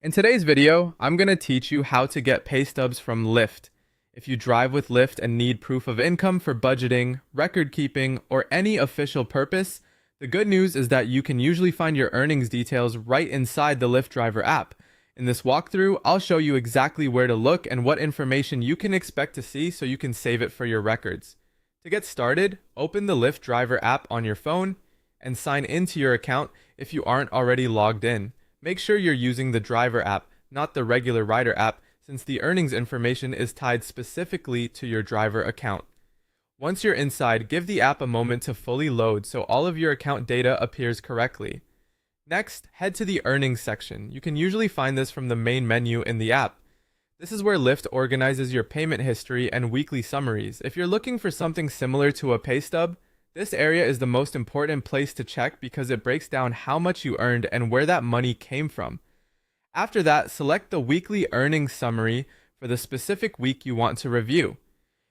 In today's video, I'm going to teach you how to get pay stubs from Lyft. If you drive with Lyft and need proof of income for budgeting, record keeping, or any official purpose, the good news is that you can usually find your earnings details right inside the Lyft Driver app. In this walkthrough, I'll show you exactly where to look and what information you can expect to see so you can save it for your records. To get started, open the Lyft Driver app on your phone and sign into your account if you aren't already logged in. Make sure you're using the driver app, not the regular rider app, since the earnings information is tied specifically to your driver account. Once you're inside, give the app a moment to fully load so all of your account data appears correctly. Next, head to the earnings section. You can usually find this from the main menu in the app. This is where Lyft organizes your payment history and weekly summaries. If you're looking for something similar to a pay stub, this area is the most important place to check because it breaks down how much you earned and where that money came from. After that, select the weekly earnings summary for the specific week you want to review.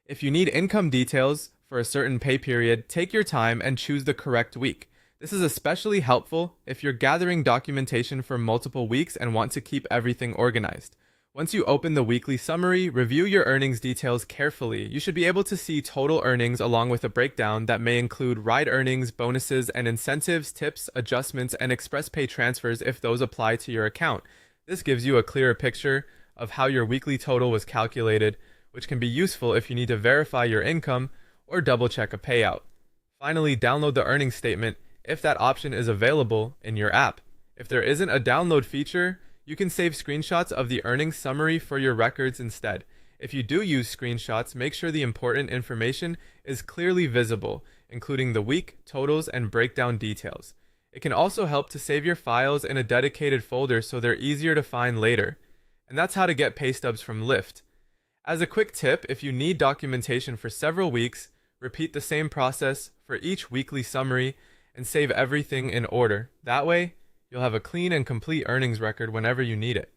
If you need income details for a certain pay period, take your time and choose the correct week. This is especially helpful if you're gathering documentation for multiple weeks and want to keep everything organized. Once you open the weekly summary, review your earnings details carefully. You should be able to see total earnings along with a breakdown that may include ride earnings, bonuses, and incentives, tips, adjustments, and express pay transfers if those apply to your account. This gives you a clearer picture of how your weekly total was calculated, which can be useful if you need to verify your income or double-check a payout. Finally, download the earnings statement if that option is available in your app. If there isn't a download feature, you can save screenshots of the earnings summary for your records instead. If you do use screenshots, make sure the important information is clearly visible, including the week, totals, and breakdown details. It can also help to save your files in a dedicated folder so they're easier to find later. And that's how to get pay stubs from Lyft. As a quick tip, if you need documentation for several weeks, repeat the same process for each weekly summary and save everything in order. That way, you'll have a clean and complete earnings record whenever you need it.